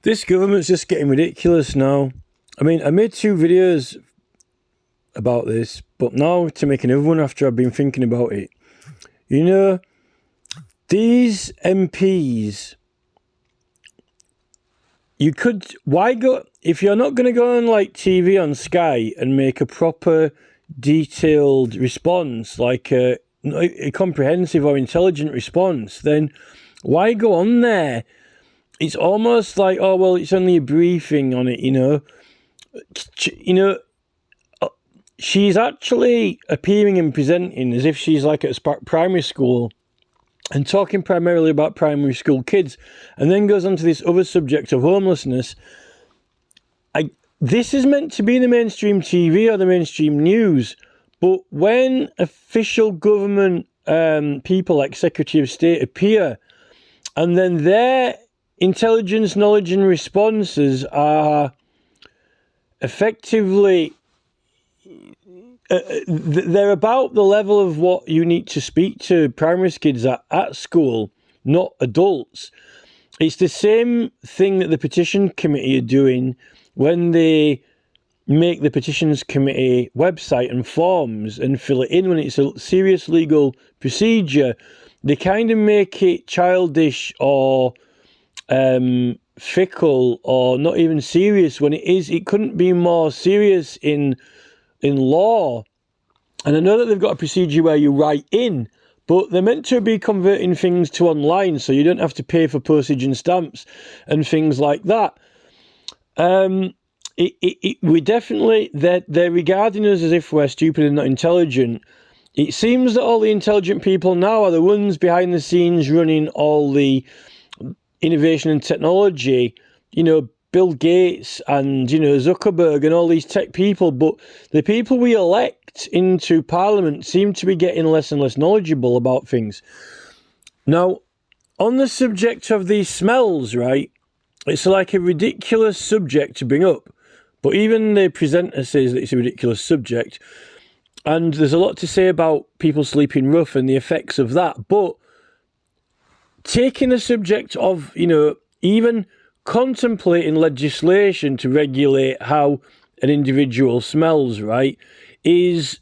This government's just getting ridiculous now. I mean, I made 2 videos about this, but now to make another one after I've been thinking about it. You know, these MPs, you could, why go, if you're not going to go on like TV on Sky and make a proper detailed response, like a comprehensive or intelligent response, then why go on there? It's almost like, oh, well, it's only a briefing on it, you know. She's actually appearing and presenting as if she's like at a primary school and talking primarily about primary school kids, and then goes on to this other subject of homelessness. This is meant to be the mainstream TV or the mainstream news, but when official government people like Secretary of State appear, and then their intelligence, knowledge and responses are effectively they're about the level of what you need to speak to primary kids at school, not adults. It's the same thing that the petition committee are doing when they make the petitions committee website and forms and fill it in when it's a serious legal procedure. They kind of make it childish or fickle or not even serious when it couldn't be more serious in law. And I know that they've got a procedure where you write in, but they're meant to be converting things to online so you don't have to pay for postage and stamps and things like that. We definitely, they're regarding us as if we're stupid and not intelligent. It seems that all the intelligent people now are the ones behind the scenes running all the innovation and technology, you know, Bill Gates and, you know, Zuckerberg and all these tech people. But the people we elect into Parliament seem to be getting less and less knowledgeable about things. Now, on the subject of these smells, right, it's like a ridiculous subject to bring up. But even the presenter says that it's a ridiculous subject. And there's a lot to say about people sleeping rough and the effects of that. But taking the subject of, you know, even contemplating legislation to regulate how an individual smells, right, is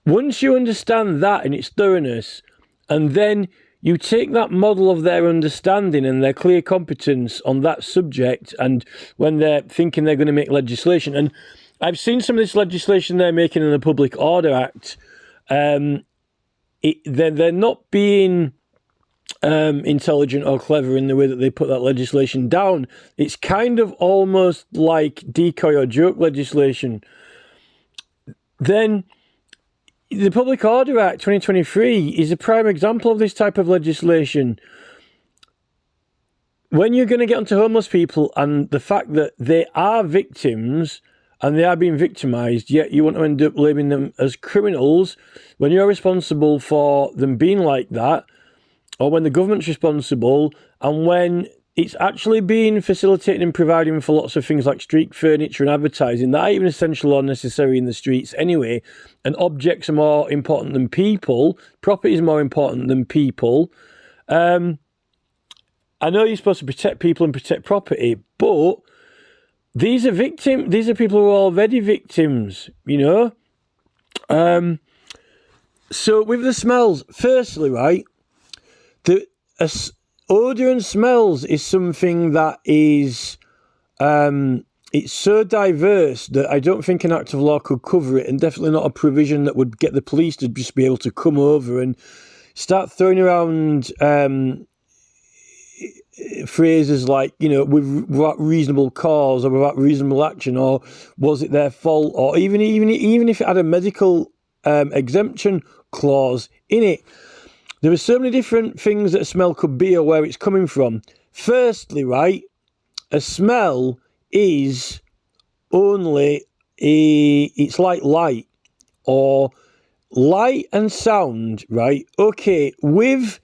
once you understand that in its thoroughness, and then you take that model of their understanding and their clear competence on that subject, and when they're thinking they're going to make legislation, and I've seen some of this legislation they're making in the Public Order Act, they're not being intelligent or clever in the way that they put that legislation down. It's kind of almost like decoy or joke legislation. Then the Public Order Act 2023 is a prime example of this type of legislation. When you're going to get onto homeless people and the fact that they are victims and they are being victimised, yet you want to end up labelling them as criminals when you're responsible for them being like that, or when the government's responsible, and when it's actually being facilitated and providing for lots of things like street furniture and advertising that are even essential or necessary in the streets anyway, and objects are more important than people, property is more important than people. I know you're supposed to protect people and protect property, but these are people who are already victims, you know? So with the smells, firstly, right, odour and smells is something that is, it's so diverse that I don't think an act of law could cover it, and definitely not a provision that would get the police to just be able to come over and start throwing around phrases like, you know, without reasonable cause or without reasonable action, or was it their fault, or even if it had a medical exemption clause in it. There are so many different things that a smell could be or where it's coming from. Firstly, right, a smell is only it's like light or light and sound, right? Okay, with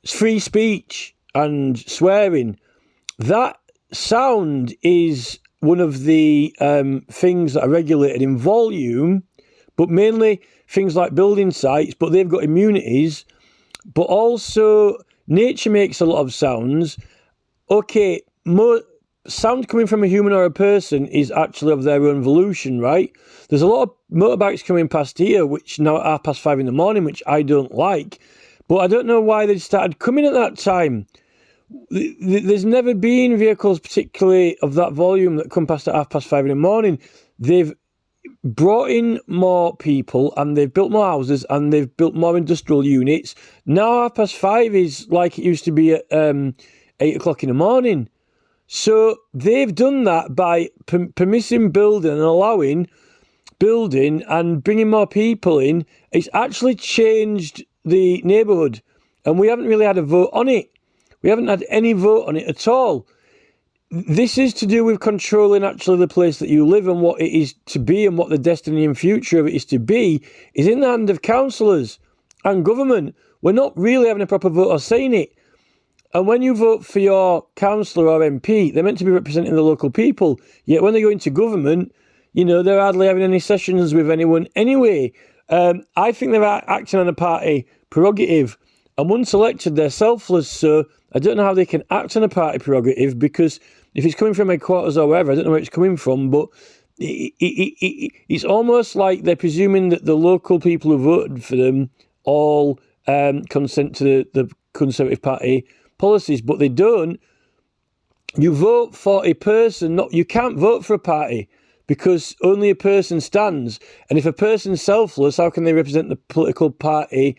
free speech and swearing, that sound is one of the things that are regulated in volume, but mainly things like building sites, but they've got immunities. But also, nature makes a lot of sounds. Okay, sound coming from a human or a person is actually of their own volition, right? There's a lot of motorbikes coming past here, which now at 5:30 in the morning, which I don't like. But I don't know why they started coming at that time. There's never been vehicles particularly of that volume that come past at 5:30 in the morning. They've brought in more people and they've built more houses and they've built more industrial units. Now 5:30 is like it used to be at 8 o'clock in the morning. So they've done that by permitting building and allowing building and bringing more people in. It's actually changed the neighbourhood, and we haven't really had a vote on it. We haven't had any vote on it at all. This is to do with controlling actually the place that you live, and what it is to be and what the destiny and future of it is to be is in the hand of councillors and government. We're not really having a proper vote or saying it. And when you vote for your councillor or MP, they're meant to be representing the local people. Yet when they go into government, they're hardly having any sessions with anyone anyway. I think they're acting on a party prerogative. And once elected, they're selfless. So I don't know how they can act on a party prerogative, because if it's coming from headquarters or wherever, I don't know where it's coming from, but it's almost like they're presuming that the local people who voted for them all consent to the Conservative Party policies, but they don't. You vote for a person, you can't vote for a party, because only a person stands. And if a person's selfless, how can they represent the political party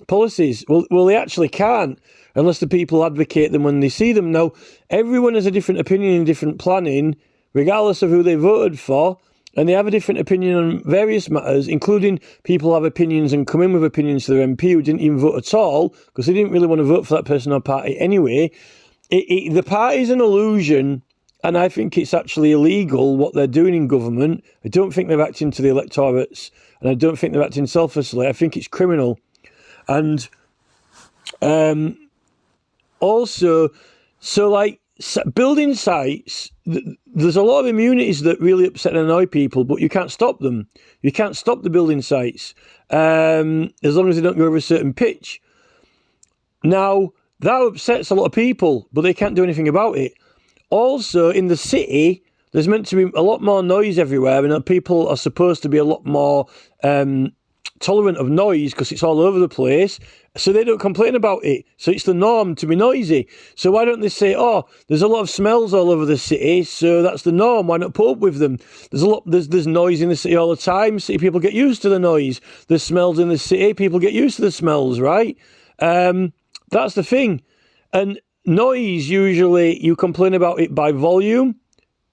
policies? Well, they actually can't, unless the people advocate them when they see them. Now, everyone has a different opinion in different planning, regardless of who they voted for, and they have a different opinion on various matters, including people have opinions and come in with opinions to their MP who didn't even vote at all, because they didn't really want to vote for that person or party anyway. The party's an illusion, and I think it's actually illegal what they're doing in government. I don't think they're acting to the electorates, and I don't think they're acting selflessly. I think it's criminal. And also, so like building sites, there's a lot of immunities that really upset and annoy people, but you can't stop them. You can't stop the building sites as long as they don't go over a certain pitch. Now, that upsets a lot of people, but they can't do anything about it. Also, in the city, there's meant to be a lot more noise everywhere, and people are supposed to be a lot more tolerant of noise because it's all over the place, so they don't complain about it. So it's the norm to be noisy. So why don't they say, there's a lot of smells all over the city, so that's the norm, why not put up with them? There's noise in the city all the time. City people get used to the noise. There's smells in the city, people get used to the smells, right? That's the thing. And noise, usually you complain about it by volume,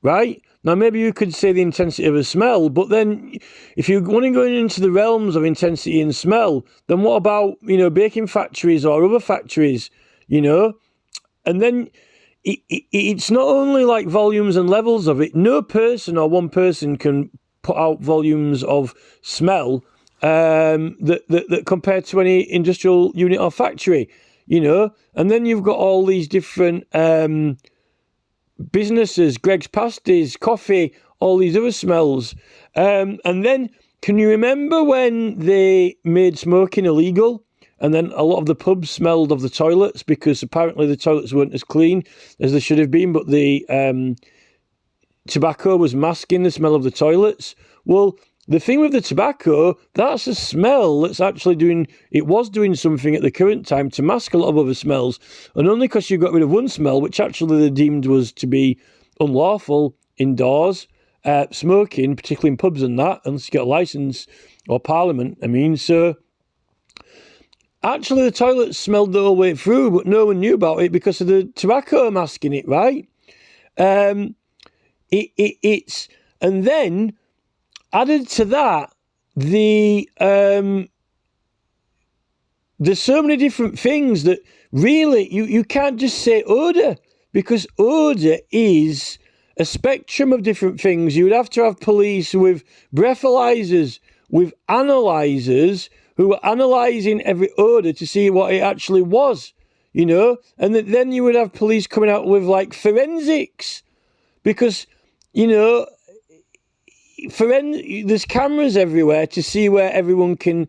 right? Now, maybe you could say the intensity of a smell, but then if you want to go into the realms of intensity and smell, then what about, baking factories or other factories, And then it's not only like volumes and levels of it. No person or one person can put out volumes of smell that compared to any industrial unit or factory, And then you've got all these different businesses, Greg's Pasties, coffee, all these other smells. And then, can you remember when they made smoking illegal? And then a lot of the pubs smelled of the toilets because apparently the toilets weren't as clean as they should have been, but the tobacco was masking the smell of the toilets. Well, the thing with the tobacco, that's a smell that's actually doing something at the current time to mask a lot of other smells. And only because you got rid of one smell, which actually they deemed was to be unlawful indoors, smoking, particularly in pubs and that, unless you get a licence or parliament, so actually the toilets smelled the whole way through, but no one knew about it because of the tobacco masking it, right? It's and then added to that, there's so many different things that really you can't just say odour, because odour is a spectrum of different things. You would have to have police with breathalyzers, with analyzers who are analysing every odour to see what it actually was, and then you would have police coming out with like forensics, because there's cameras everywhere to see where everyone to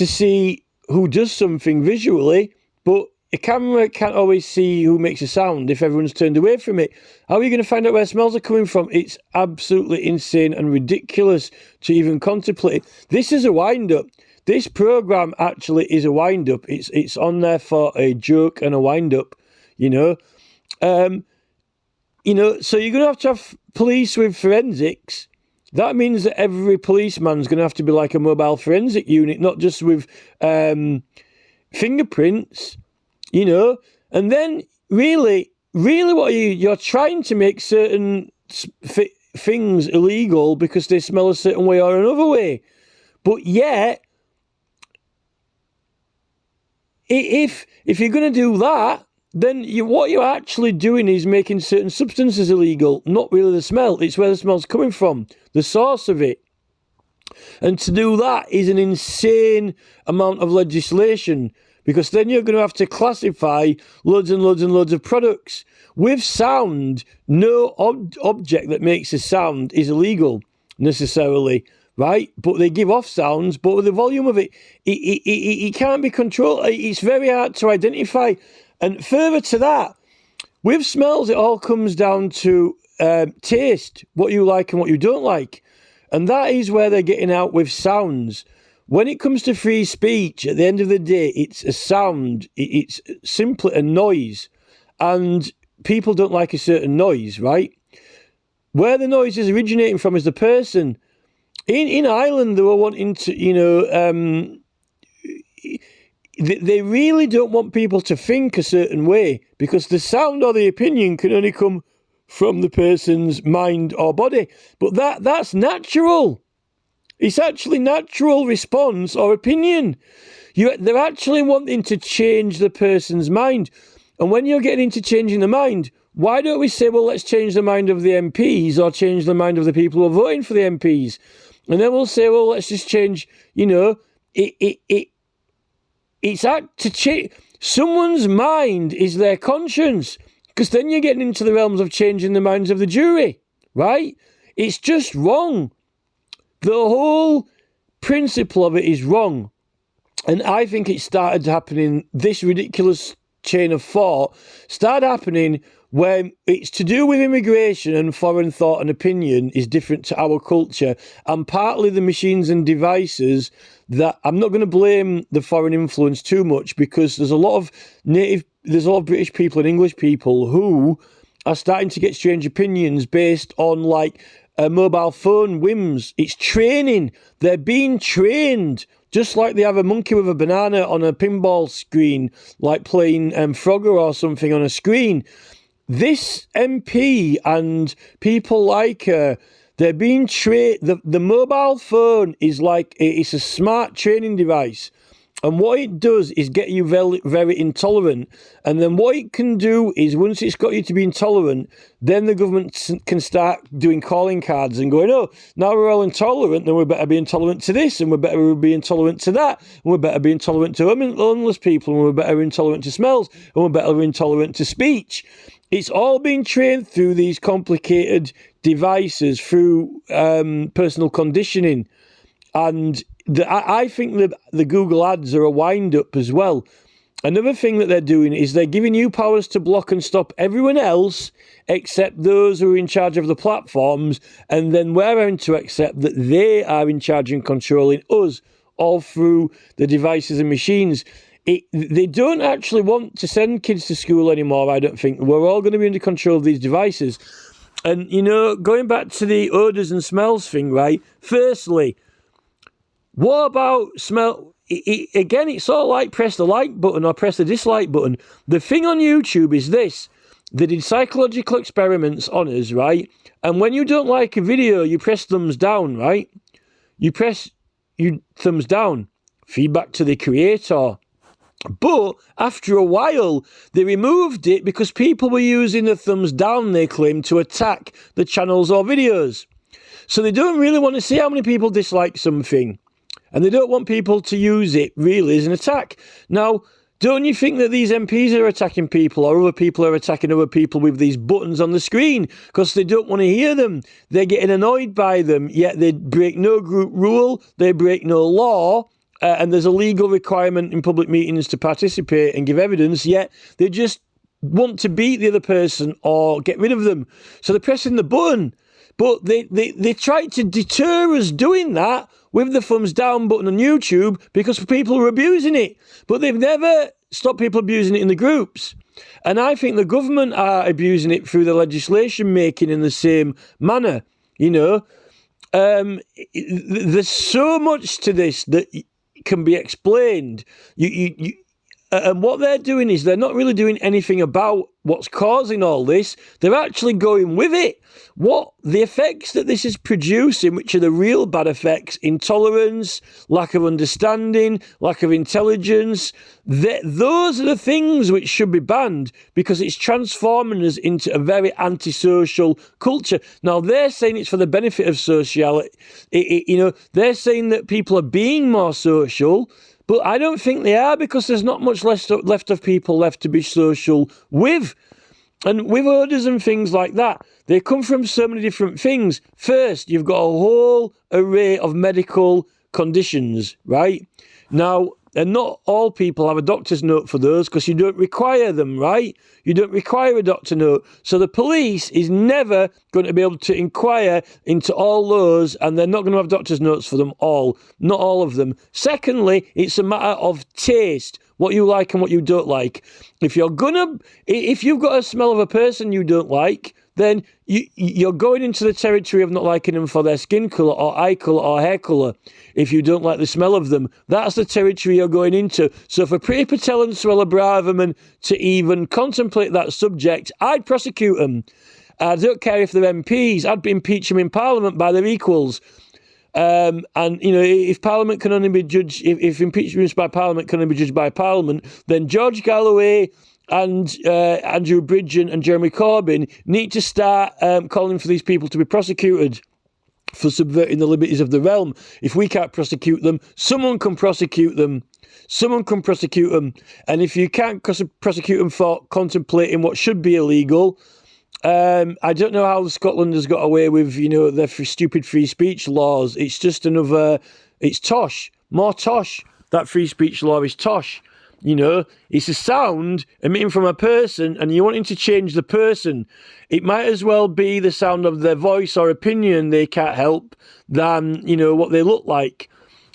see who does something visually, but a camera can't always see who makes a sound if everyone's turned away from it. How are you going to find out where smells are coming from? It's absolutely insane and ridiculous to even contemplate. This is a wind-up. This program actually is a wind-up. It's on there for a joke and a wind-up, you know. So you're going to have police with forensics. That means that every policeman's going to have to be like a mobile forensic unit, not just with fingerprints, you know. And then really what you're trying to make certain things illegal because they smell a certain way or another way. But yet, if you're going to do that, then what you're actually doing is making certain substances illegal, not really the smell. It's where the smell's coming from, the source of it. And to do that is an insane amount of legislation, because then you're going to have to classify loads and loads and loads of products. With sound, no object that makes a sound is illegal necessarily, right? But they give off sounds, but with the volume of it, it can't be controlled. It's very hard to identify. And further to that, with smells, it all comes down to taste, what you like and what you don't like. And that is where they're getting out with sounds. When it comes to free speech, at the end of the day, it's a sound. It's simply a noise. And people don't like a certain noise, right? Where the noise is originating from is the person. In Ireland, they were wanting to, they really don't want people to think a certain way, because the sound or the opinion can only come from the person's mind or body. But that's natural. It's actually natural response or opinion. They're actually wanting to change the person's mind. And when you're getting into changing the mind, why don't we say, well, let's change the mind of the MPs or change the mind of the people who are voting for the MPs? And then we'll say, well, let's just change, it's to change. Someone's mind is their conscience, because then you're getting into the realms of changing the minds of the jury, right? It's just wrong. The whole principle of it is wrong. And I think it started happening, this ridiculous chain of thought started happening when it's to do with immigration, and foreign thought and opinion is different to our culture, and partly the machines and devices. That I'm not going to blame the foreign influence too much, because there's a lot of British people and English people who are starting to get strange opinions based on like mobile phone whims. It's training. They're being trained. Just like they have a monkey with a banana on a pinball screen, like playing Frogger or something on a screen. This MP and people like her, they're being trained. The mobile phone is like, it's a smart training device. And what it does is get you very, very intolerant. And then what it can do is, once it's got you to be intolerant, then the government can start doing calling cards and going, oh, now we're all intolerant, then we better be intolerant to this, and we better be intolerant to that, and we better be intolerant to homeless people, and we better be intolerant to smells, and we better be intolerant to speech. It's all being trained through these complicated devices, through personal conditioning. And I think the Google ads are a wind-up as well. Another thing that they're doing is they're giving you powers to block and stop everyone else except those who are in charge of the platforms, and then we're having to accept that they are in charge and controlling us all through the devices and machines. They don't actually want to send kids to school anymore, I don't think. We're all going to be under control of these devices. And, going back to the odours and smells thing, right? Firstly, what about smell? Again, it's all like press the like button or press the dislike button. The thing on YouTube is this. They did psychological experiments on us, right? And when you don't like a video, you press thumbs down, right? You press thumbs down. Feedback to the creator. But after a while, they removed it because people were using the thumbs down, they claim, to attack the channels or videos. So they don't really want to see how many people dislike something. And they don't want people to use it really as an attack. Now, don't you think that these MPs are attacking people, or other people are attacking other people with these buttons on the screen because they don't want to hear them? They're getting annoyed by them, yet they break no group rule, they break no law, and there's a legal requirement in public meetings to participate and give evidence, yet they just want to beat the other person or get rid of them. So they're pressing the button. But they tried to deter us doing that with the thumbs down button on YouTube because people are abusing it. But they've never stopped people abusing it in the groups. And I think the government are abusing it through the legislation making in the same manner. You know, there's so much to this that can be explained. And what they're doing is they're not really doing anything about what's causing all this. They're actually going with it. What the effects that this is producing, which are the real bad effects, intolerance, lack of understanding, lack of intelligence, those are the things which should be banned because it's transforming us into a very antisocial culture. Now, they're saying it's for the benefit of sociality. They're saying that people are being more social, but I don't think they are because there's not much left of people left to be social with. And with odours and things like that, they come from so many different things. First, you've got a whole array of medical conditions, right? Now, and not all people have a doctor's note for those because you don't require them, right? You don't require a doctor note. So the police is never going to be able to inquire into all those, and they're not going to have doctor's notes for them all. Not all of them. Secondly, it's a matter of taste, what you like and what you don't like. If you've got a smell of a person you don't like, then you're going into the territory of not liking them for their skin colour or eye colour or hair colour. If you don't like the smell of them, that's the territory you're going into. So for Priti Patel and Suella Braverman to even contemplate that subject, I'd prosecute them. I don't care if they're MPs. I'd impeach them in Parliament by their equals. And, if Parliament can only be judged, if impeachments by Parliament can only be judged by Parliament, then George Galloway and Andrew Bridgen and Jeremy Corbyn need to start calling for these people to be prosecuted for subverting the liberties of the realm. If we can't prosecute them, someone can prosecute them. Someone can prosecute them. And if you can't prosecute them for contemplating what should be illegal, I don't know how Scotland has got away with, their stupid free speech laws. It's just it's tosh, more tosh. That free speech law is tosh. It's a sound emitting from a person and you're wanting to change the person. It might as well be the sound of their voice or opinion they can't help than, what they look like.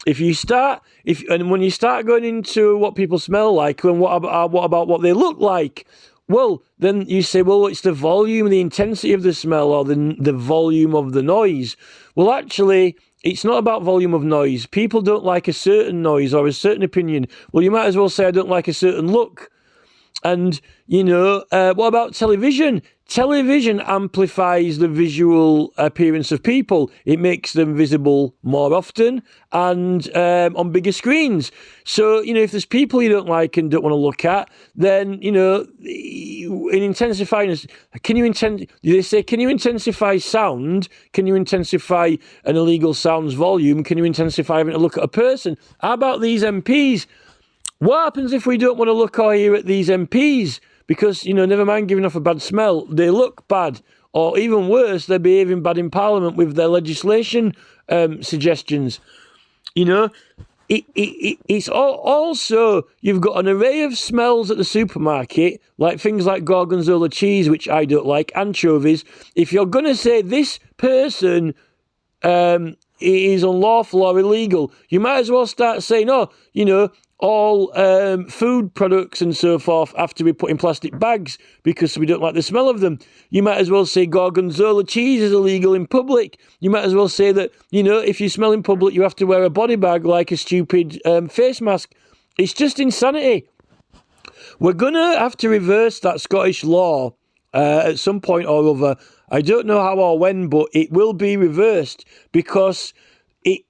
When you start going into what people smell like and what about what they look like, well, then you say, well, it's the volume, the intensity of the smell or the volume of the noise. Well, actually, it's not about volume of noise. People don't like a certain noise or a certain opinion. Well, you might as well say, I don't like a certain look. And, what about television? Television amplifies the visual appearance of people. It makes them visible more often and on bigger screens. So, if there's people you don't like and don't want to look at, then, in intensifying, they say, can you intensify sound? Can you intensify an illegal sound's volume? Can you intensify having to look at a person? How about these MPs? What happens if we don't want to look or hear at these MPs? Because, never mind giving off a bad smell, they look bad. Or even worse, they're behaving bad in Parliament with their legislation suggestions. It's also, you've got an array of smells at the supermarket, like things like Gorgonzola cheese, which I don't like, anchovies. If you're going to say this person is unlawful or illegal, you might as well start saying, all food products and so forth have to be put in plastic bags because we don't like the smell of them. You might as well say Gorgonzola cheese is illegal in public. You might as well say that, if you smell in public, you have to wear a body bag like a stupid face mask. It's just insanity. We're going to have to reverse that Scottish law at some point or other. I don't know how or when, but it will be reversed because it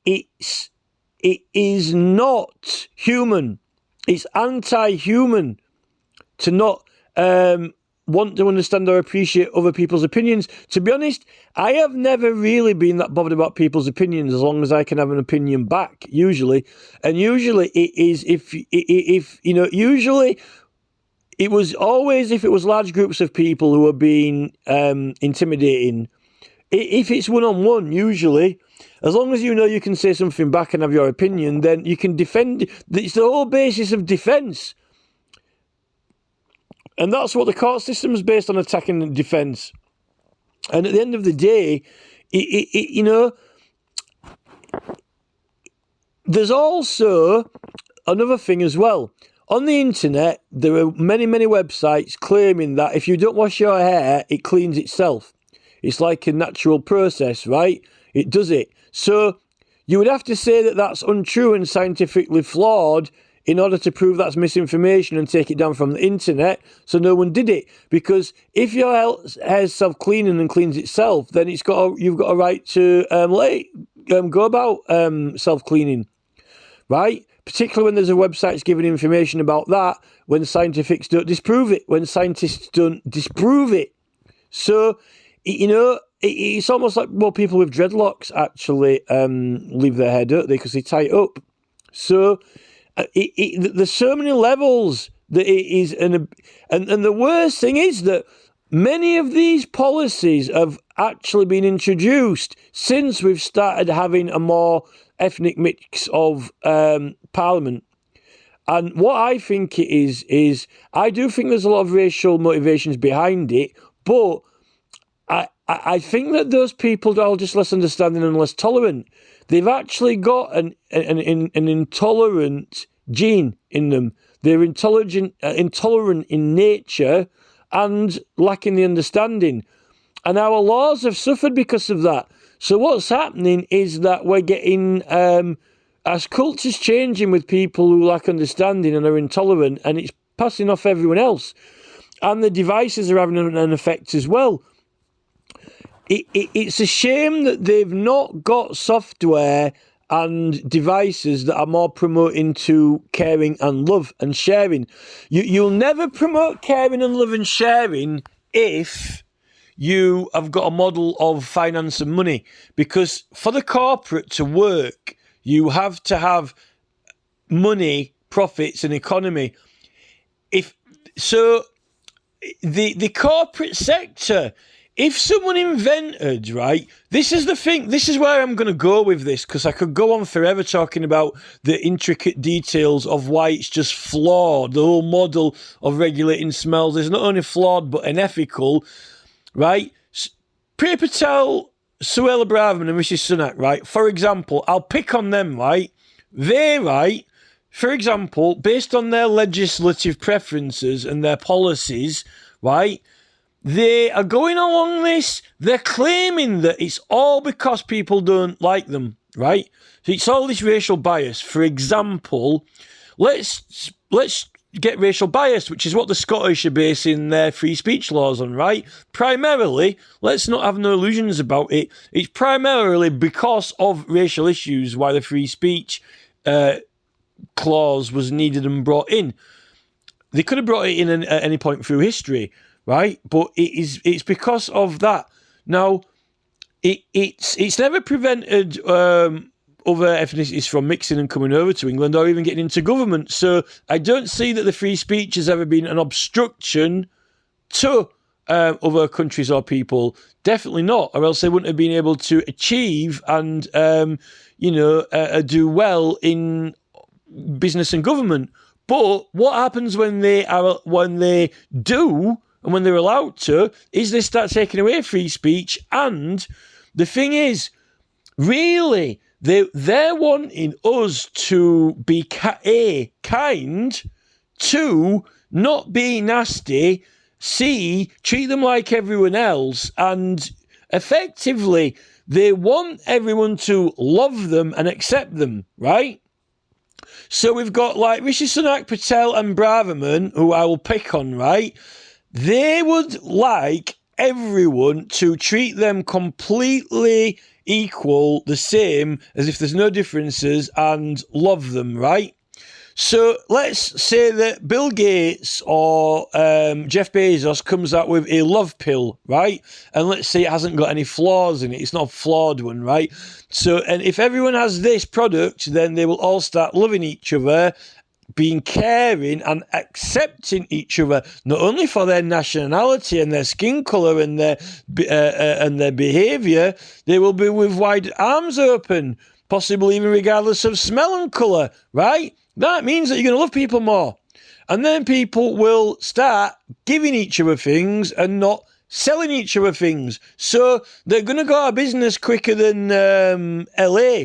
is not human. It's anti-human to not want to understand or appreciate other people's opinions. To be honest, I have never really been that bothered about people's opinions as long as I can have an opinion back, usually. And usually it is usually it was always if it was large groups of people who were being intimidating. if it's one-on-one, usually, as long as you know you can say something back and have your opinion, then you can defend. It's the whole basis of defence. And that's what the court system is based on, attacking and defence. And at the end of the day, you know, there's also another thing as well. On the internet, there are many, many websites claiming that if you don't wash your hair, it cleans itself. It's like a natural process, right? It does it. So you would have to say that that's untrue and scientifically flawed in order to prove that's misinformation and take it down from the internet, so no one did it. Because if your hair's self-cleaning and cleans itself, then you've got a right to go about self-cleaning, right? Particularly when there's a website that's giving information about that, when scientists don't disprove it, when scientists don't disprove it. So, you know, it's almost like, well, people with dreadlocks actually leave their hair, don't they? Because they tie it up. So there's so many levels that it is, and the worst thing is that many of these policies have actually been introduced since we've started having a more ethnic mix of parliament. And what I think it is I do think there's a lot of racial motivations behind it, but I think that those people are just less understanding and less tolerant. They've actually got an intolerant gene in them. They're intolerant in nature and lacking the understanding. And our laws have suffered because of that. So what's happening is that we're getting, as culture's changing with people who lack understanding and are intolerant, and it's passing off everyone else. And the devices are having an effect as well. It's a shame that they've not got software and devices that are more promoting to caring and love and sharing. You'll never promote caring and love and sharing if you have got a model of finance and money. Because for the corporate to work, you have to have money, profits and economy. The corporate sector, if someone invented, right, this is the thing, this is where I'm going to go with this, because I could go on forever talking about the intricate details of why it's just flawed. The whole model of regulating smells is not only flawed, but unethical, right? Priya Patel, Suella Braverman and Rishi Sunak, right, for example, I'll pick on them, right? They, right, for example, based on their legislative preferences and their policies, right, they are going along this, they're claiming that it's all because people don't like them, right? So it's all this racial bias. For example, let's get racial bias, which is what the Scottish are basing their free speech laws on, right? Primarily, let's not have no illusions about it, it's primarily because of racial issues why the free speech clause was needed and brought in. They could have brought it in at any point through history, right? But it's because of that. Now, it's never prevented other ethnicities from mixing and coming over to England or even getting into government. So I don't see that the free speech has ever been an obstruction to other countries or people. Definitely not, or else they wouldn't have been able to achieve and do well in business and government. But what happens when they do, and when they're allowed to, is they start taking away free speech. And the thing is, really, they're wanting us to be kind, to not be nasty, treat them like everyone else, and effectively, they want everyone to love them and accept them, right? So we've got like Rishi Sunak, Patel and Braverman, who I will pick on, right? They would like everyone to treat them completely equal, the same, as if there's no differences, and love them, right? So let's say that Bill Gates or Jeff Bezos comes out with a love pill, right? And let's say it hasn't got any flaws in it. It's not a flawed one, right? So, and if everyone has this product, then they will all start loving each other being caring and accepting each other, not only for their nationality and their skin colour and their behaviour, they will be with wide arms open, possibly even regardless of smell and colour, right? That means that you're going to love people more. And then people will start giving each other things and not selling each other things. So they're going to go out of business quicker than LA,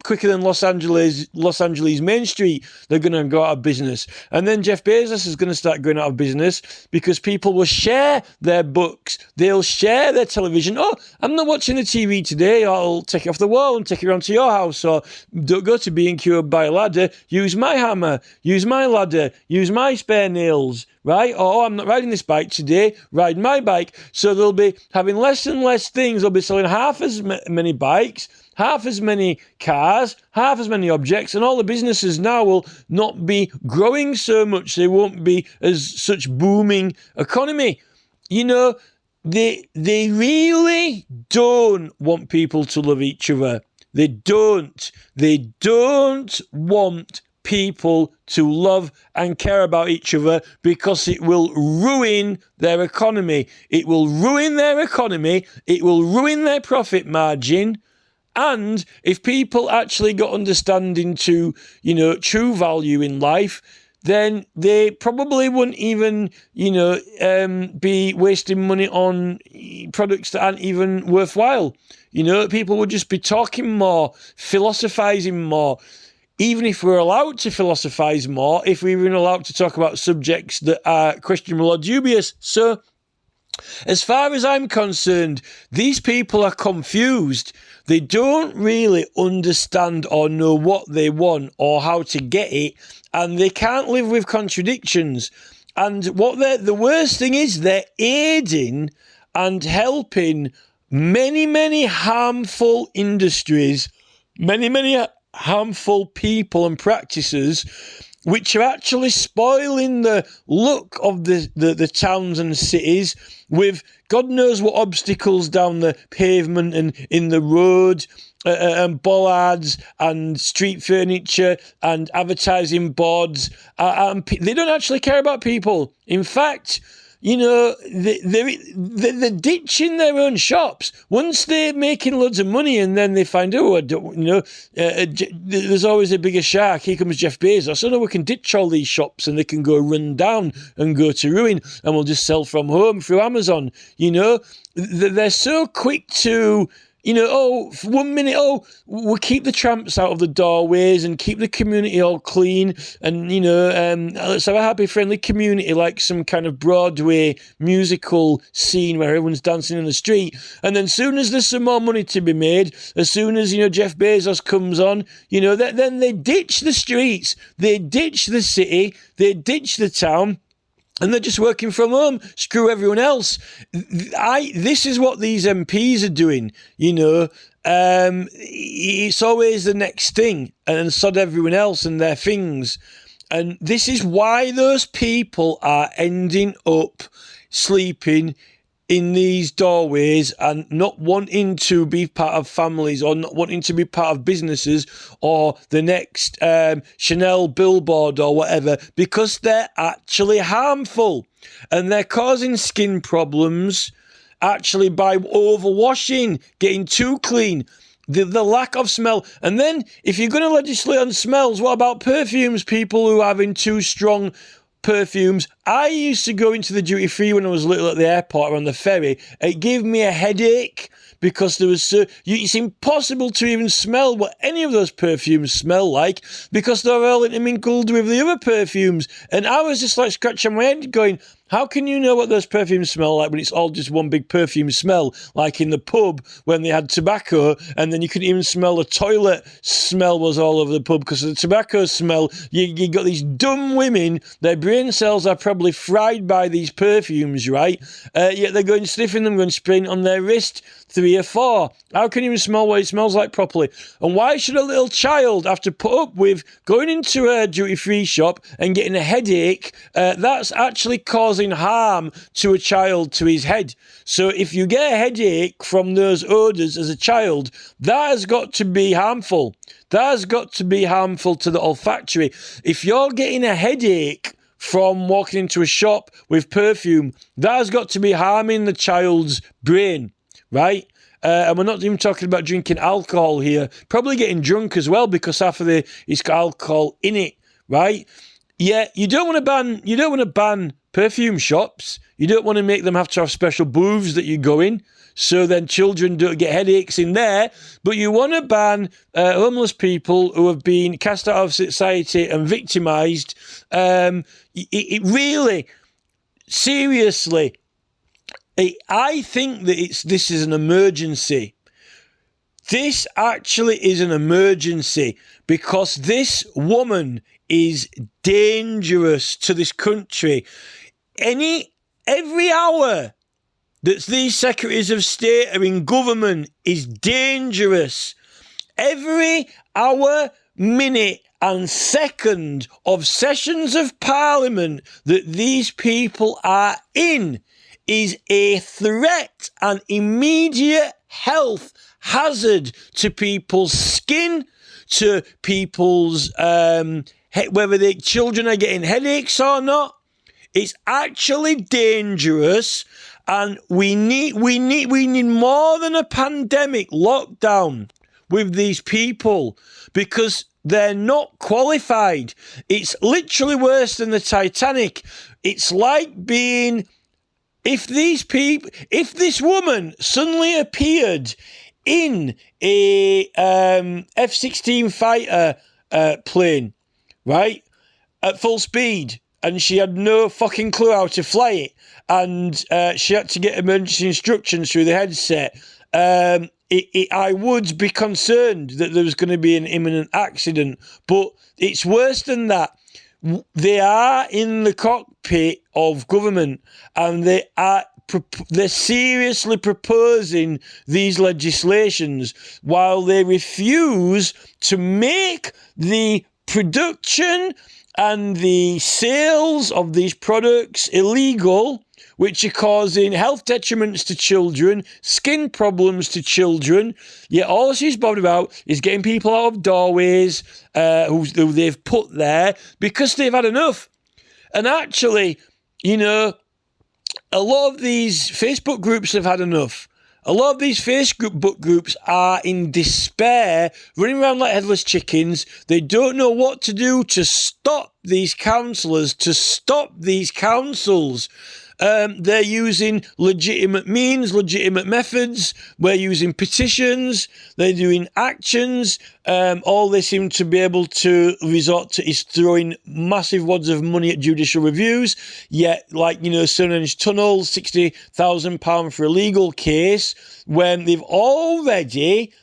quicker than Los Angeles Main Street. They're going to go out of business. And then Jeff Bezos is going to start going out of business because people will share their books. They'll share their television. Oh, I'm not watching the TV today. I'll take it off the wall and take it around to your house. Or don't go to B&Q and buy a ladder. Use my hammer. Use my ladder. Use my spare nails. Right? Or, I'm not riding this bike today. Ride my bike. So they'll be having less and less things. They'll be selling half as many bikes, half as many cars, half as many objects, and all the businesses now will not be growing so much. They won't be as such booming economy. You know, they really don't want people to love each other. They don't want people to love and care about each other because it will ruin their economy. It will ruin their economy. It will ruin their profit margin. And if people actually got understanding to, true value in life, then they probably wouldn't even, be wasting money on products that aren't even worthwhile. People would just be talking more, philosophizing more. Even if we're allowed to philosophize more, if we're even allowed to talk about subjects that are questionable or dubious. So, as far as I'm concerned, these people are confused. They don't really understand or know what they want or how to get it, and they can't live with contradictions. And the worst thing is they're aiding and helping many harmful industries, many harmful people and practices, which are actually spoiling the look of the towns and cities with God knows what obstacles down the pavement and in the road, and bollards and street furniture and advertising boards. They don't actually care about people. In fact, they're ditching their own shops. Once they're making loads of money and then they find, there's always a bigger shark. Here comes Jeff Bezos. So no, we can ditch all these shops and they can go run down and go to ruin and we'll just sell from home through Amazon. They're so quick to... 1 minute, we'll keep the tramps out of the doorways and keep the community all clean and, let's have a happy, friendly community like some kind of Broadway musical scene where everyone's dancing in the street. And then as soon as there's some more money to be made, as soon as, Jeff Bezos comes on, then they ditch the streets, they ditch the city, they ditch the town, and they're just working from home. Screw everyone else. This is what these MPs are doing. It's always the next thing, and sod everyone else and their things. And this is why those people are ending up sleeping in these doorways and not wanting to be part of families or not wanting to be part of businesses or the next Chanel billboard or whatever, because they're actually harmful and they're causing skin problems actually by overwashing, getting too clean, the lack of smell. And then if you're going to legislate on smells, what about perfumes? People who are having too strong perfumes. I used to go into the duty free when I was little at the airport or on the ferry. It gave me a headache because there was it's impossible to even smell what any of those perfumes smell like because they're all intermingled with the other perfumes. And I was just like scratching my head going, how can you know what those perfumes smell like when it's all just one big perfume smell? Like in the pub when they had tobacco and then you couldn't even smell the toilet smell was all over the pub because of the tobacco smell. You got these dumb women, their brain cells are probably fried by these perfumes, right? Yet they're going sniffing them, going spraying it on their wrist, 3 or 4. How can you even smell what it smells like properly? And why should a little child have to put up with going into a duty-free shop and getting a headache? That's actually causing causing harm to a child, to his head. So if you get a headache from those odours as a child, that has got to be harmful. That has got to be harmful to the olfactory. If you're getting a headache from walking into a shop with perfume, that has got to be harming the child's brain, right? And we're not even talking about drinking alcohol here. Probably getting drunk as well, because half of it's got alcohol in it, right? Yeah, you don't want to ban perfume shops. You don't want to make them have to have special booths that you go in, so then children don't get headaches in there. But you want to ban homeless people who have been cast out of society and victimised. It really, seriously, I think that this is an emergency. This actually is an emergency, because this woman is dangerous to this country. Every hour that these secretaries of state are in government is dangerous. Every hour, minute and second of sessions of parliament that these people are in is a threat, an immediate health hazard to people's skin, to people's whether the children are getting headaches or not. It's actually dangerous, and we need more than a pandemic lockdown with these people, because they're not qualified. It's literally worse than the Titanic. It's like being, if this woman suddenly appeared in a F-16 fighter plane, right, at full speed, and she had no fucking clue how to fly it, and she had to get emergency instructions through the headset, I would be concerned that there was going to be an imminent accident. But it's worse than that. They are in the cockpit of government, and they're seriously proposing these legislations while they refuse to make the production and the sales of these products illegal, which are causing health detriments to children, skin problems to children. Yet all she's bothered about is getting people out of doorways who they've put there because they've had enough. And actually, you know, a lot of these Facebook groups have had enough. A lot of these Facebook groups are in despair, running around like headless chickens. They don't know what to do to stop these councillors, to stop these councils. They're using legitimate means, legitimate methods. We're using petitions. They're doing actions. All they seem to be able to resort to is throwing massive wads of money at judicial reviews. Yet, like, you know, Stonehenge Tunnel, £60,000 for a legal case, when they've already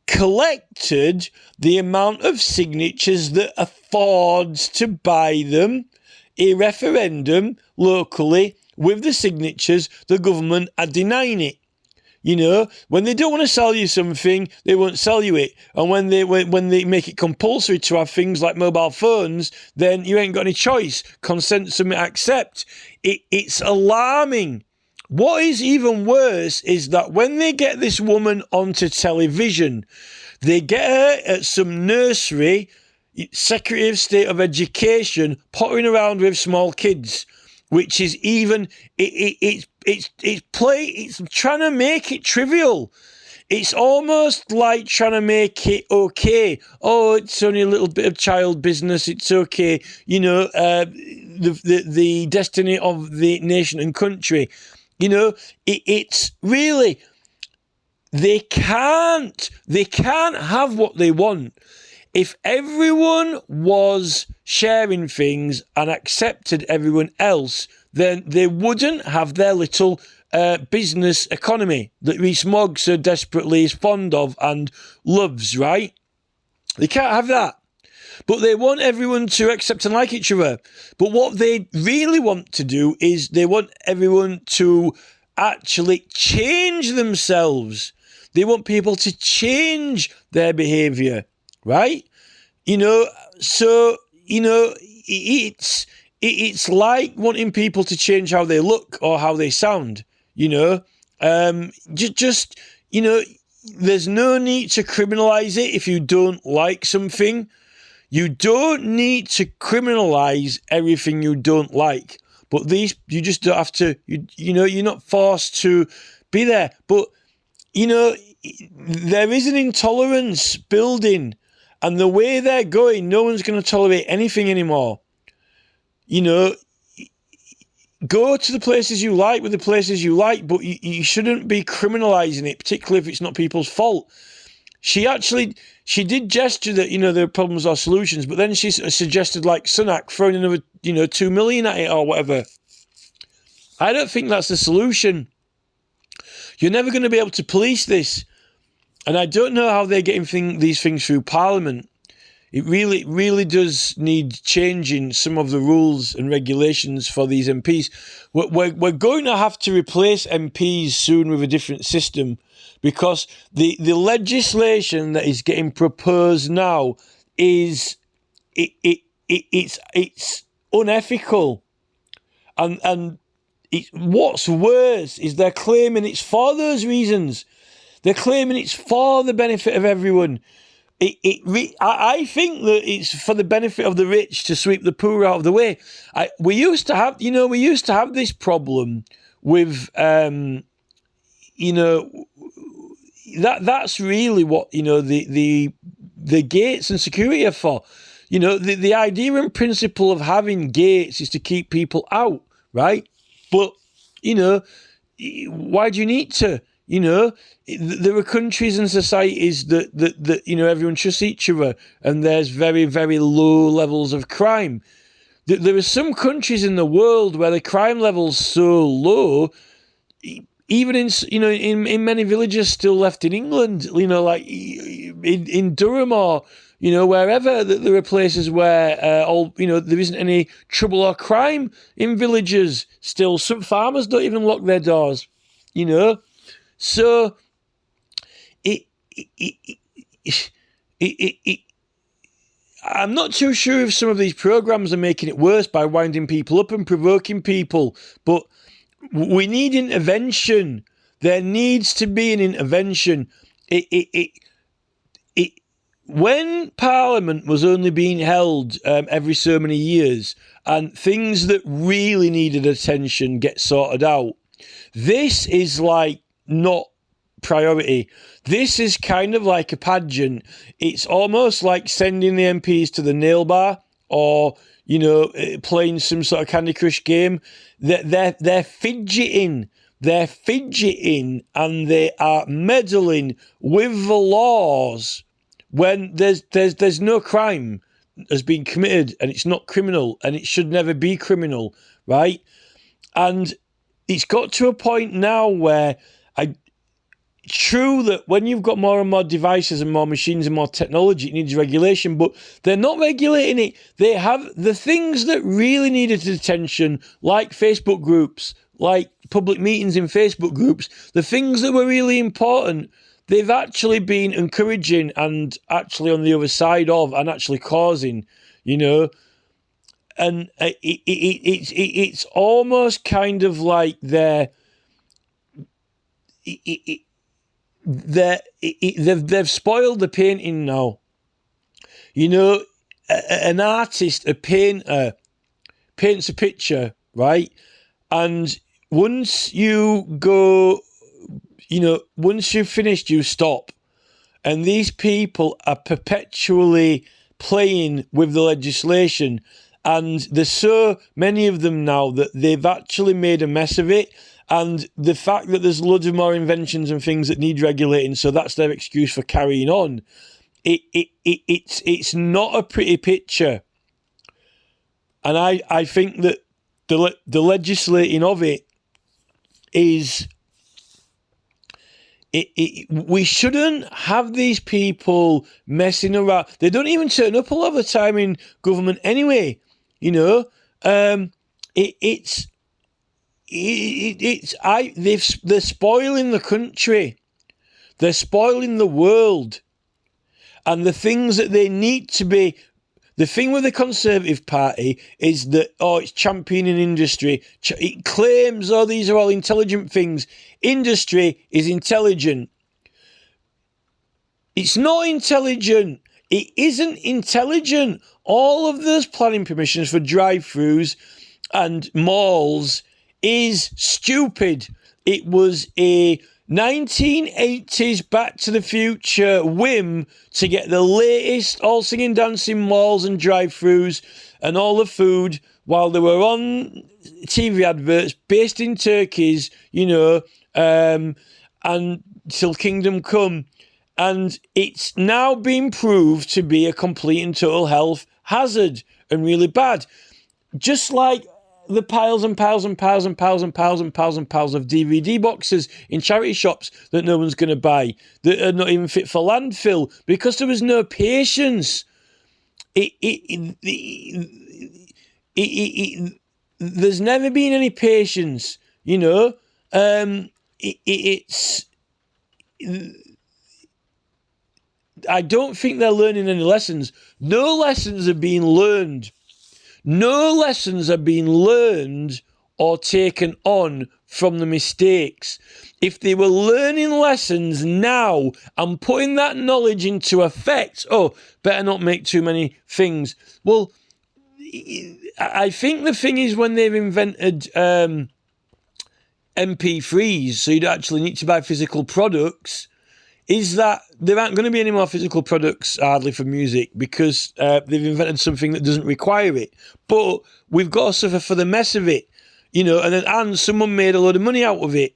collected the amount of signatures that affords to buy them a referendum locally with the signatures. The government are denying it. You know, when they don't want to sell you something, they won't sell you it. And when they make it compulsory to have things like mobile phones, then you ain't got any choice. Consent, submit, accept. It's alarming. What is even worse is that when they get this woman onto television, they get her at some nursery, Secretary of State of Education, pottering around with small kids, which is even, it's trying to make it trivial. It's almost like trying to make it okay. Oh, it's only a little bit of child business. It's okay. You know, the destiny of the nation and country. You know, it's really, they can't have what they want. If everyone was sharing things and accepted everyone else, then they wouldn't have their little business economy that Rees-Mogg so desperately is fond of and loves, right? They can't have that. But they want everyone to accept and like each other. But what they really want to do is they want everyone to actually change themselves. They want people to change their behaviour. Right? You know, so, you know, it's it's like wanting people to change how they look or how they sound, you know. Just you know, there's no need to criminalize it if you don't like something. You don't need to criminalize everything you don't like. But you just don't have to, you know, you're not forced to be there. But, you know, there is an intolerance building. And the way they're going, no one's going to tolerate anything anymore. You know, go to the places you like with the places you like, but you shouldn't be criminalising it, particularly if it's not people's fault. She did gesture that, you know, there are problems or solutions, but then she suggested, like, Sunak throwing another, you know, 2 million at it or whatever. I don't think that's the solution. You're never going to be able to police this. And I don't know how they're getting these things through Parliament. It really does need changing some of the rules and regulations for these MPs. We're going to have to replace MPs soon with a different system, because the legislation that is getting proposed now is it's unethical, and what's worse is they're claiming it's for those reasons. They're claiming it's for the benefit of everyone. I think that it's for the benefit of the rich to sweep the poor out of the way. We used to have this problem with, you know, that's really what, you know, the gates and security are for. You know, the idea and principle of having gates is to keep people out, right? But, you know, why do you need to? You know, there are countries and societies that you know, everyone trusts each other, and there's very, very low levels of crime. There are some countries in the world where the crime level's so low, even in many villages still left in England, you know, like in Durham or, you know, wherever, there are places where there isn't any trouble or crime in villages still. Some farmers don't even lock their doors, you know. So I'm not too sure if some of these programs are making it worse by winding people up and provoking people, but we need intervention. There needs to be an intervention. When Parliament was only being held every so many years, and things that really needed attention get sorted out, this is like not priority. This is kind of like a pageant. It's almost like sending the MPs to the nail bar, or, you know, playing some sort of Candy Crush game. They're fidgeting. They're fidgeting, and they are meddling with the laws when there's no crime has been committed, and it's not criminal, and it should never be criminal, right? And it's got to a point now where true that when you've got more and more devices and more machines and more technology, it needs regulation, but they're not regulating it. They have the things that really needed attention, like Facebook groups, like public meetings in Facebook groups, the things that were really important, they've actually been encouraging and actually on the other side of, and actually causing, you know. And it's almost kind of like they've spoiled the painting now. You know, an artist, a painter, paints a picture, right? And once you go, you know, once you've finished, you stop. And these people are perpetually playing with the legislation. And there's so many of them now that they've actually made a mess of it. And the fact that there's loads of more inventions and things that need regulating, so that's their excuse for carrying on. It's not a pretty picture. And I think that the legislating of it is... we shouldn't have these people messing around. They don't even turn up a lot of the time in government anyway, you know. They're spoiling the country. They're spoiling the world. And the things that they need to be, The thing with the Conservative Party is that, it's championing industry. It claims, these are all intelligent things. Industry is intelligent. It's not intelligent. It isn't intelligent. All of those planning permissions for drive-thrus and malls is stupid. It was a 1980s Back to the Future whim to get the latest all singing dancing malls and drive-thrus and all the food while they were on TV adverts based in Turkey's, and till Kingdom Come. And it's now been proved to be a complete and total health hazard and really bad. Just like the piles and piles and piles and piles and piles and piles and piles of DVD boxes in charity shops that no one's going to buy, that are not even fit for landfill because there was no patience. There's never been any patience, I don't think they're learning any lessons. No lessons are being learned. No lessons are being learned or taken on from the mistakes. If they were learning lessons now and putting that knowledge into effect, better not make too many things. Well, I think the thing is when they've invented MP3s, so you'd actually need to buy physical products, is that there aren't going to be any more physical products hardly for music because they've invented something that doesn't require it. But we've got to suffer for the mess of it, and someone made a load of money out of it,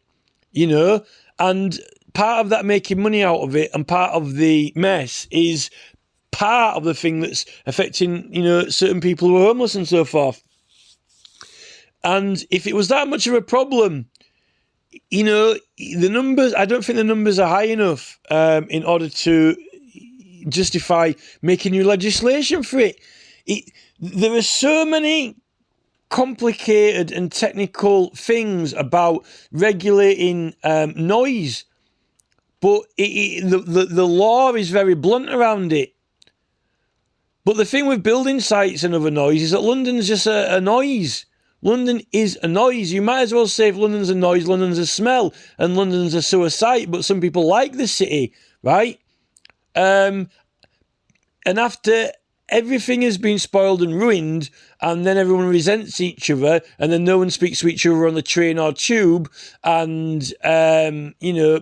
and part of that making money out of it and part of the mess is part of the thing that's affecting, certain people who are homeless and so forth. And if it was that much of a problem, the numbers, I don't think the numbers are high enough in order to justify making new legislation for it. There are so many complicated and technical things about regulating noise, but the law is very blunt around it. But the thing with building sites and other noise is that London's just a noise. London is a noise. You might as well say if London's a noise, London's a smell, and London's a sewer site, but some people like the city, right? And after everything has been spoiled and ruined, and then everyone resents each other, and then no one speaks to each other on the train or tube, and,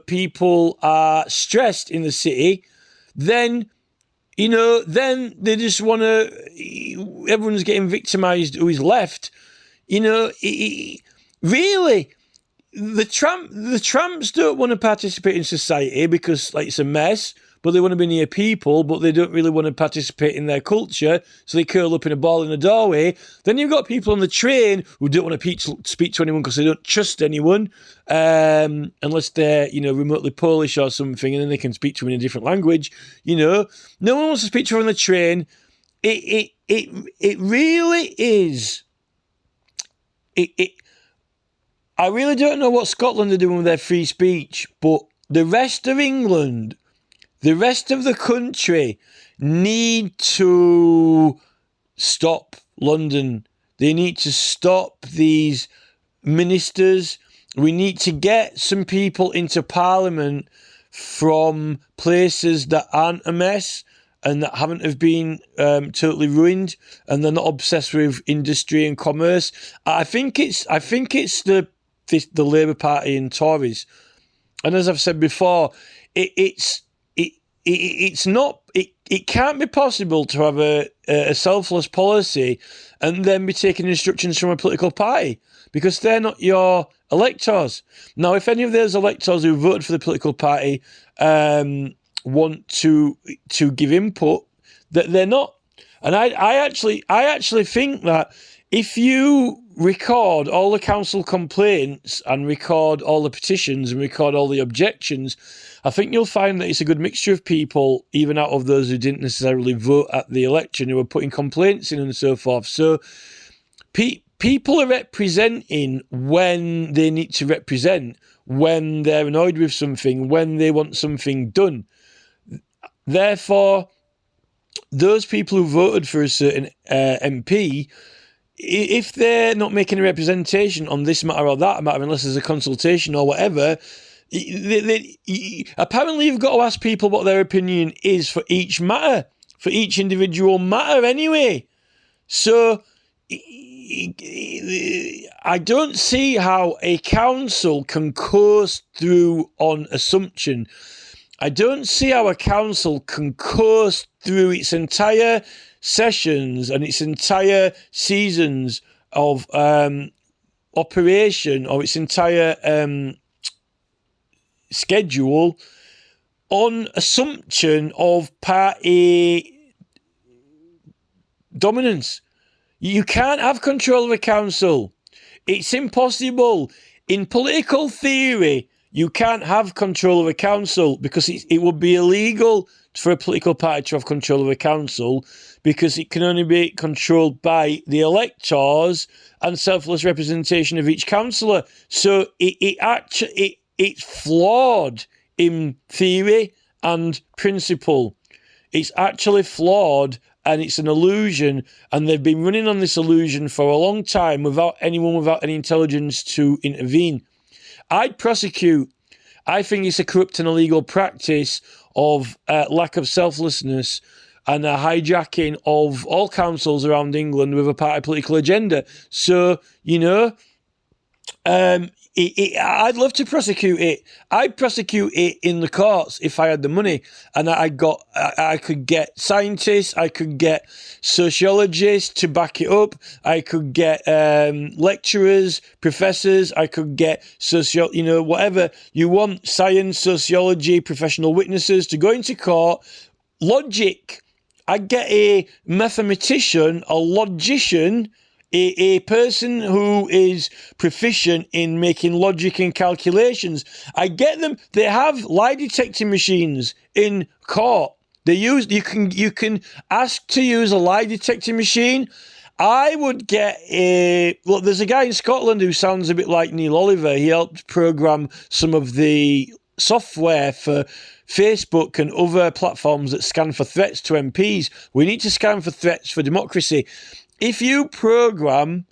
people are stressed in the city, then they just want to, everyone's getting victimised who is left. Really, the tramps don't want to participate in society because, it's a mess, but they want to be near people, but they don't really want to participate in their culture, so they curl up in a ball in a doorway. Then you've got people on the train who don't want to speak to anyone because they don't trust anyone, unless they're, remotely Polish or something, and then they can speak to them in a different language. No one wants to speak to her on the train. It really is. I really don't know what Scotland are doing with their free speech, but the rest of England, the rest of the country need to stop London. They need to stop these ministers. We need to get some people into Parliament from places that aren't a mess and that haven't have been totally ruined, and they're not obsessed with industry and commerce. I think it's the Labour Party and Tories, and as I've said before, it's not. It can't be possible to have a selfless policy and then be taking instructions from a political party because they're not your electors. Now, if any of those electors who voted for the political party want to give input, that they're not. And I actually think that if you record all the council complaints and record all the petitions and record all the objections, I think you'll find that it's a good mixture of people, even out of those who didn't necessarily vote at the election, who are putting complaints in and so forth. So people are representing when they need to represent, when they're annoyed with something, when they want something done. Therefore, those people who voted for a certain MP, if they're not making a representation on this matter or that matter, unless there's a consultation or whatever, apparently you've got to ask people what their opinion is for each matter, for each individual matter anyway. So I don't see how a council can coast through on assumption. I don't see how a council can coast through its entire sessions and its entire seasons of operation, or its entire schedule, on assumption of party dominance. You can't have control of a council. It's impossible. In political theory, you can't have control of a council because it would be illegal for a political party to have control of a council, because it can only be controlled by the electors and selfless representation of each councillor. So it's flawed in theory and principle. It's actually flawed, and it's an illusion, and they've been running on this illusion for a long time without anyone without any intelligence to intervene. I'd prosecute. I think it's a corrupt and illegal practice of lack of selflessness and a hijacking of all councils around England with a party political agenda. So, I'd love to prosecute it. I'd prosecute it in the courts if I had the money, and I could get scientists, I could get sociologists to back it up, I could get lecturers, professors, I could get whatever you want, science, sociology, professional witnesses to go into court. Logic. I'd get a mathematician, a logician, a person who is proficient in making logic and calculations. I get them. They have lie detecting machines in court. You can ask to use a lie detecting machine. I would get there's a guy in Scotland who sounds a bit like Neil Oliver. He helped program some of the software for Facebook and other platforms that scan for threats to MPs. We need to scan for threats for democracy. If you program,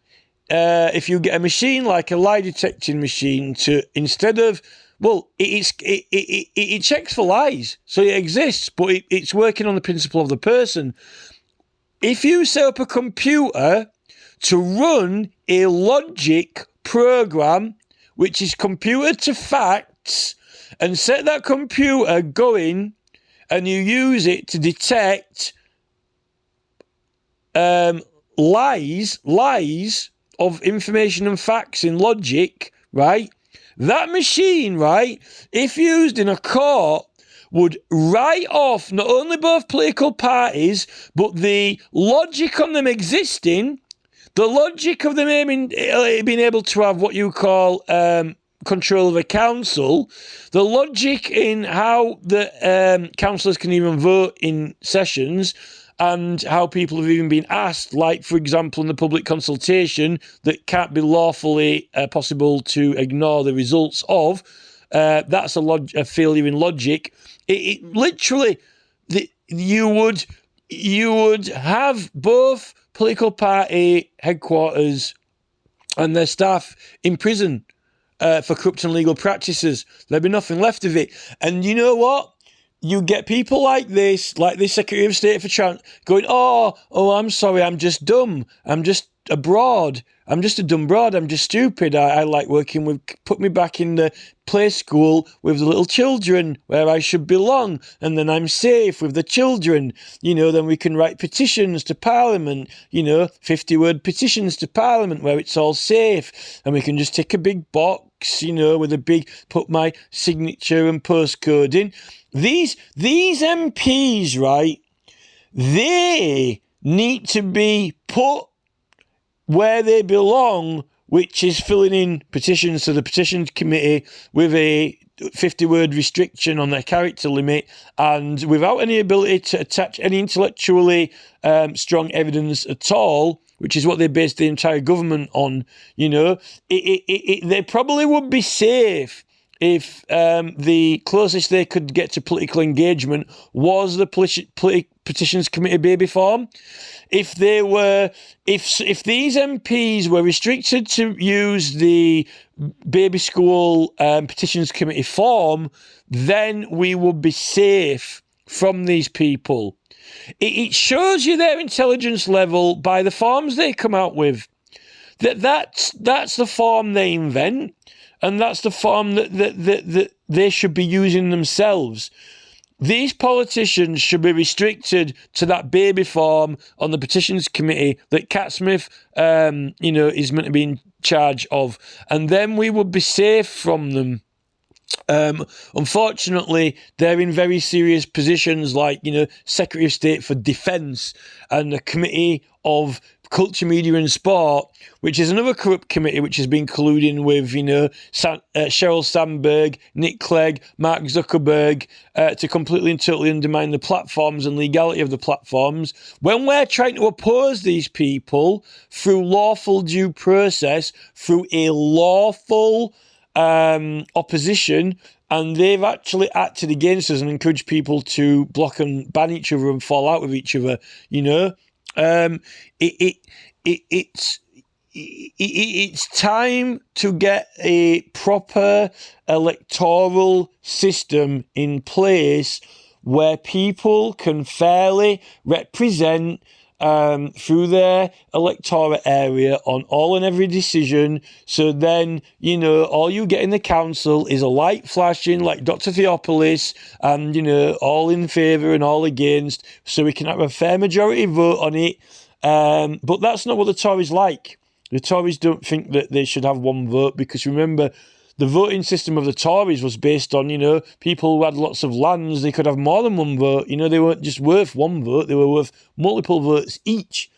if you get a machine like a lie detecting machine to, instead of, it checks for lies, so it exists, but it's working on the principle of the person. If you set up a computer to run a logic program, which is computed to facts, and set that computer going, and you use it to detect lies of information and facts in logic, right? That machine, right, if used in a court, would write off not only both political parties, but the logic on them existing, the logic of them being able to have what you call control of a council, the logic in how the councillors can even vote in sessions, and how people have even been asked, like, for example, in the public consultation that can't be lawfully possible to ignore the results of. That's a failure in logic. It literally, you would have both political party headquarters and their staff in prison for corrupt and illegal practices. There'd be nothing left of it. And you know what? You get people like this Secretary of State for Trans, going, oh, I'm sorry, I'm just dumb. I'm just abroad. I'm just a dumb broad. I'm just stupid. I like working with, put me back in the play school with the little children where I should belong. And then I'm safe with the children. Then we can write petitions to Parliament, 50-word petitions to Parliament where it's all safe. And we can just tick a big box, with a big, put my signature and postcode in. These MPs, right, they need to be put where they belong, which is filling in petitions to the petitions committee with a 50-word restriction on their character limit, and without any ability to attach any intellectually strong evidence at all, which is what they based the entire government on. They probably would be safe if the closest they could get to political engagement was the petitions committee baby form. If these MPs were restricted to use the baby school petitions committee form, then we would be safe from these people. It shows you their intelligence level by the forms they come out with. That's the form they invent, and that's the form that they should be using themselves. These politicians should be restricted to that baby form on the petitions committee that Cat Smith, is meant to be in charge of, and then we would be safe from them. Unfortunately, they're in very serious positions like, Secretary of State for Defence and the Committee of Culture, Media and Sport, which is another corrupt committee which has been colluding with, Sheryl Sandberg, Nick Clegg, Mark Zuckerberg to completely and totally undermine the platforms and legality of the platforms. When we're trying to oppose these people through lawful due process, through a lawful opposition, and they've actually acted against us and encouraged people to block and ban each other and fall out with each other, it's time to get a proper electoral system in place where people can fairly represent through their electorate area on all and every decision. So then, all you get in the council is a light flashing like Dr. Theopolis and, all in favour and all against, so we can have a fair majority vote on it. But that's not what the Tories like. The Tories don't think that they should have one vote, because remember, the voting system of the Tories was based on, people who had lots of lands, they could have more than one vote. They weren't just worth one vote, they were worth multiple votes each,